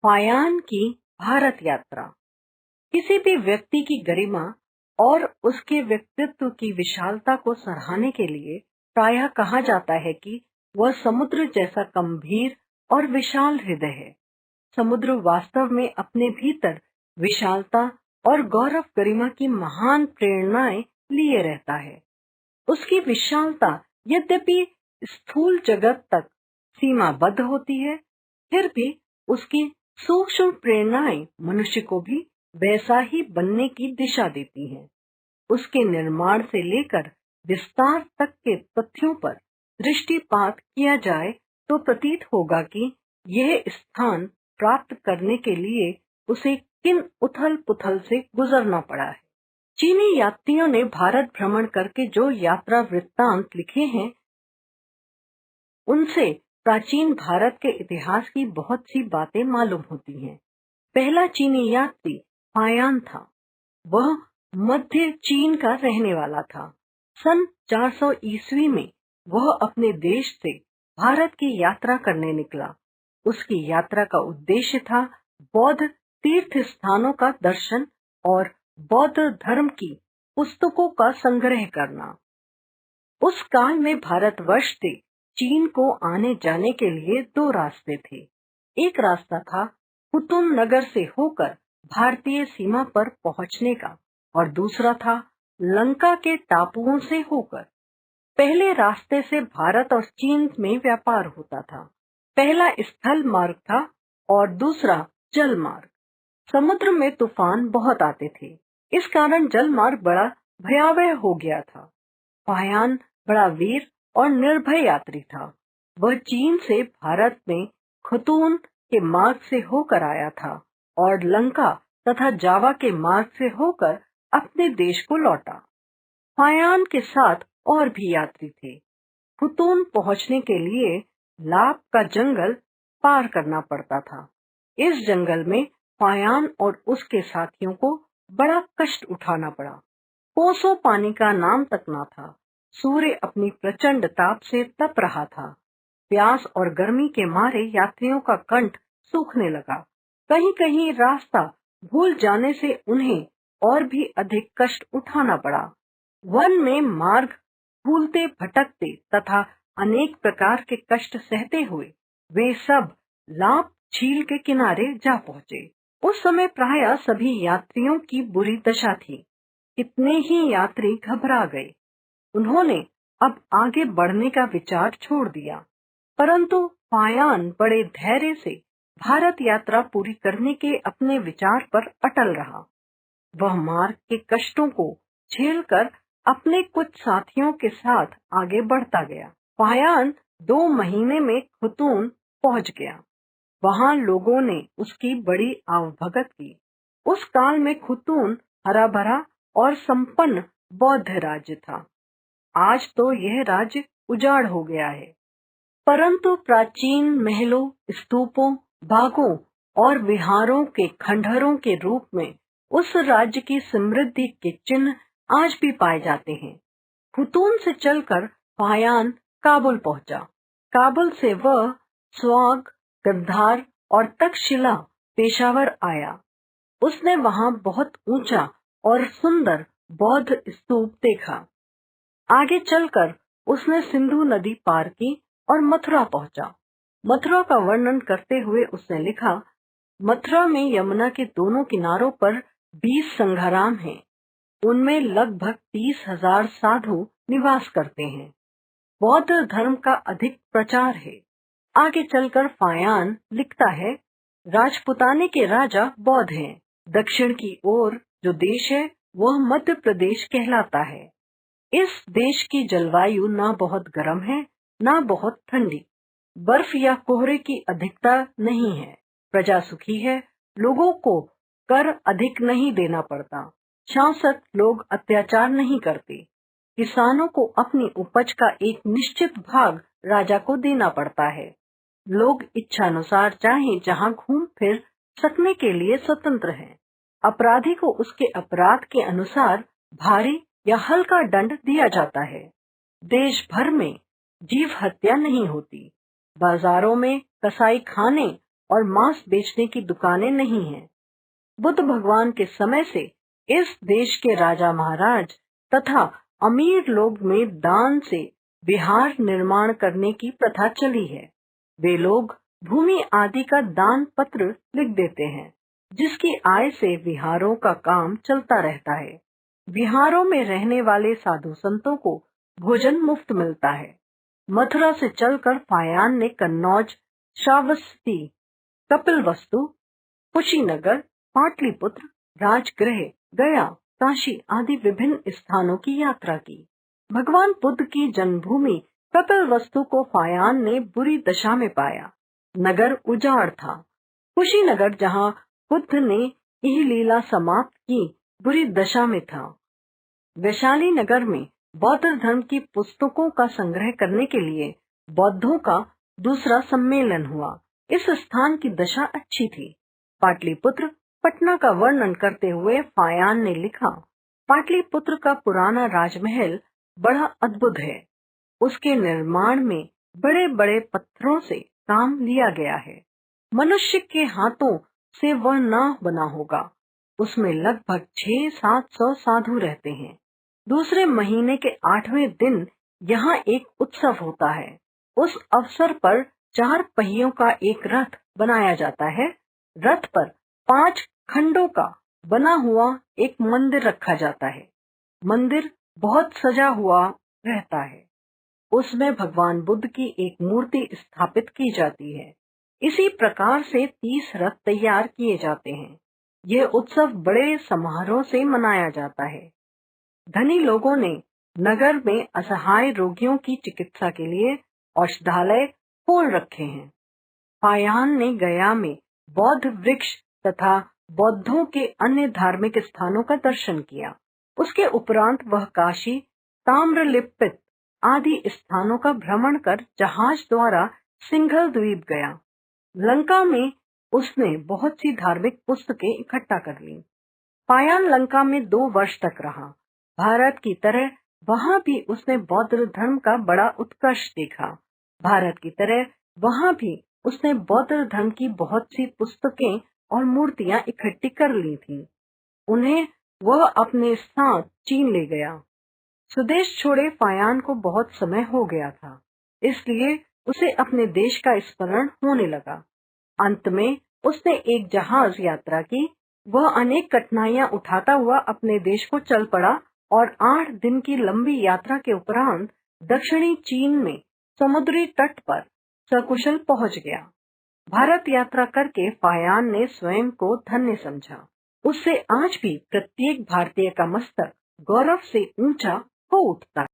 फायान की भारत यात्रा। किसी भी व्यक्ति की गरिमा और उसके व्यक्तित्व की विशालता को सराहने के लिए प्रायः कहा जाता है कि वह समुद्र जैसा गंभीर और विशाल हृदय है। समुद्र वास्तव में अपने भीतर विशालता और गौरव गरिमा की महान प्रेरणाएं लिए रहता है। उसकी विशालता यद्यपि स्थूल जगत तक सीमाबद्ध होती है, फिर भी उसकी सूक्ष्म प्रेरणाएं मनुष्य को भी वैसा ही बनने की दिशा देती हैं। उसके निर्माण से लेकर विस्तार तक के तथ्यों पर दृष्टिपात किया जाए तो प्रतीत होगा कि यह स्थान प्राप्त करने के लिए उसे किन उथल पुथल से गुजरना पड़ा है। चीनी यात्रियों ने भारत भ्रमण करके जो यात्रा वृत्तांत लिखे हैं, उनसे प्राचीन भारत के इतिहास की बहुत सी बातें मालूम होती हैं। पहला चीनी यात्री फायान था। वह मध्य चीन का रहने वाला था। सन 400 ईस्वी में वह अपने देश से भारत की यात्रा करने निकला। उसकी यात्रा का उद्देश्य था बौद्ध तीर्थ स्थानों का दर्शन और बौद्ध धर्म की पुस्तकों का संग्रह करना। उस काल में भारतवर्ष से चीन को आने जाने के लिए दो रास्ते थे। एक रास्ता था हुतुन नगर से होकर भारतीय सीमा पर पहुंचने का और दूसरा था लंका के टापुओं से होकर। पहले रास्ते से भारत और चीन में व्यापार होता था। पहला स्थल मार्ग था और दूसरा जल मार्ग। समुद्र में तूफान बहुत आते थे, इस कारण जल मार्ग बड़ा भयावह हो गया था। फायान बड़ा वीर और निर्भय यात्री था। वह चीन से भारत में खतून के मार्ग से होकर आया था और लंका तथा जावा के मार्ग से होकर अपने देश को लौटा। फायान के साथ और भी यात्री थे। खतून पहुंचने के लिए लाप का जंगल पार करना पड़ता था। इस जंगल में फायान और उसके साथियों को बड़ा कष्ट उठाना पड़ा। कोसों पानी का नाम तक न था। सूर्य अपनी प्रचंड ताप से तप रहा था। प्यास और गर्मी के मारे यात्रियों का कंठ सूखने लगा। कहीं कहीं रास्ता भूल जाने से उन्हें और भी अधिक कष्ट उठाना पड़ा। वन में मार्ग भूलते भटकते तथा अनेक प्रकार के कष्ट सहते हुए वे सब लाप झील के किनारे जा पहुँचे। उस समय प्रायः सभी यात्रियों की बुरी दशा थी। कितने ही यात्री घबरा गए। उन्होंने अब आगे बढ़ने का विचार छोड़ दिया, परंतु फायान बड़े धैर्य से भारत यात्रा पूरी करने के अपने विचार पर अटल रहा। वह मार्ग के कष्टों को झेलकर अपने कुछ साथियों के साथ आगे बढ़ता गया। फायान 2 महीने में खतून पहुंच गया। वहां लोगों ने उसकी बड़ी आवभगत की। उस काल में खतून हरा भरा और संपन्न बौद्ध राज्य था। आज तो यह राज्य उजाड़ हो गया है, परंतु प्राचीन महलों, स्तूपों, बागों और विहारों के खंडहरों के रूप में उस राज्य की समृद्धि के चिन्ह आज भी पाए जाते हैं। खतून से चलकर फायान काबुल पहुंचा। काबुल से वह स्वाग, गंधार और तक्षशिला, पेशावर आया। उसने वहां बहुत ऊंचा और सुंदर बौद्ध स्तूप देखा। आगे चलकर उसने सिंधु नदी पार की और मथुरा पहुंचा। मथुरा का वर्णन करते हुए उसने लिखा, मथुरा में यमुना के दोनों किनारों पर 20 संघाराम हैं। उनमें लगभग 30,000 साधु निवास करते हैं। बौद्ध धर्म का अधिक प्रचार है। आगे चलकर फायान लिखता है, राजपुताने के राजा बौद्ध हैं। दक्षिण की ओर जो देश है वह मध्य प्रदेश कहलाता है। इस देश की जलवायु ना बहुत गर्म है ना बहुत ठंडी। बर्फ या कोहरे की अधिकता नहीं है। प्रजा सुखी है। लोगों को कर अधिक नहीं देना पड़ता। शासक लोग अत्याचार नहीं करते। किसानों को अपनी उपज का एक निश्चित भाग राजा को देना पड़ता है। लोग इच्छानुसार चाहे जहां घूम फिर सकने के लिए स्वतंत्र हैं। अपराधी को उसके अपराध के अनुसार भारी या हल्का दंड दिया जाता है। देश भर में जीव हत्या नहीं होती। बाजारों में कसाई खाने और मांस बेचने की दुकानें नहीं हैं। बुद्ध भगवान के समय से इस देश के राजा महाराज तथा अमीर लोग में दान से विहार निर्माण करने की प्रथा चली है। वे लोग भूमि आदि का दान पत्र लिख देते हैं, जिसकी आय से विहारों का काम चलता रहता है। विहारों में रहने वाले साधु संतों को भोजन मुफ्त मिलता है। मथुरा से चलकर फायान ने कन्नौज, श्रावस्ती, कपिलवस्तु, कुशीनगर, पाटलिपुत्र, राजगृह, गया, काशी आदि विभिन्न स्थानों की यात्रा की। भगवान बुद्ध की जन्मभूमि कपिलवस्तु को फायान ने बुरी दशा में पाया। नगर उजाड़ था। कुशीनगर, जहाँ बुद्ध ने यह लीला समाप्त की, बुरी दशा में था। वैशाली नगर में बौद्ध धर्म की पुस्तकों का संग्रह करने के लिए बौद्धों का दूसरा सम्मेलन हुआ। इस स्थान की दशा अच्छी थी। पाटलिपुत्र, पटना का वर्णन करते हुए फायान ने लिखा, पाटलिपुत्र का पुराना राजमहल बड़ा अद्भुत है। उसके निर्माण में बड़े बड़े पत्थरों से काम लिया गया है। मनुष्य के हाथों से वह न बना होगा। उसमें लगभग 600-700 साधु रहते हैं। दूसरे महीने के 8वें दिन यहाँ एक उत्सव होता है। उस अवसर पर 4 पहियों का एक रथ बनाया जाता है। रथ पर 5 खंडों का बना हुआ एक मंदिर रखा जाता है। मंदिर बहुत सजा हुआ रहता है। उसमें भगवान बुद्ध की एक मूर्ति स्थापित की जाती है। इसी प्रकार से 30 रथ तैयार किए जाते हैं। यह उत्सव बड़े समारोह से मनाया जाता है। धनी लोगों ने नगर में असहाय रोगियों की चिकित्सा के लिए औषधालय खोल रखे हैं। फायान ने गया में बौद्ध वृक्ष तथा बौद्धों के अन्य धार्मिक स्थानों का दर्शन किया। उसके उपरांत वह काशी, ताम्रलिप्त आदि स्थानों का भ्रमण कर जहाज द्वारा सिंघल द्वीप गया। लंका में उसने बहुत सी धार्मिक पुस्तकें इकट्ठा कर ली। फायान लंका में 2 वर्ष तक रहा। भारत की तरह वहाँ भी उसने बौद्ध धर्म का बड़ा उत्कर्ष देखा। भारत की तरह वहाँ भी उसने बौद्ध धर्म की बहुत सी पुस्तकें और मूर्तियां इकट्ठी कर ली थीं। उन्हें वह अपने साथ चीन ले गया। स्वदेश छोड़े फायान को बहुत समय हो गया था, इसलिए उसे अपने देश का स्मरण होने लगा। अंत में उसने एक जहाज यात्रा की। वह अनेक कठिनाइयां उठाता हुआ अपने देश को चल पड़ा और 8 दिन की लंबी यात्रा के उपरांत दक्षिणी चीन में समुद्री तट पर सकुशल पहुंच गया। भारत यात्रा करके फायान ने स्वयं को धन्य समझा। उससे आज भी प्रत्येक भारतीय का मस्तक गौरव से ऊंचा हो उठता है।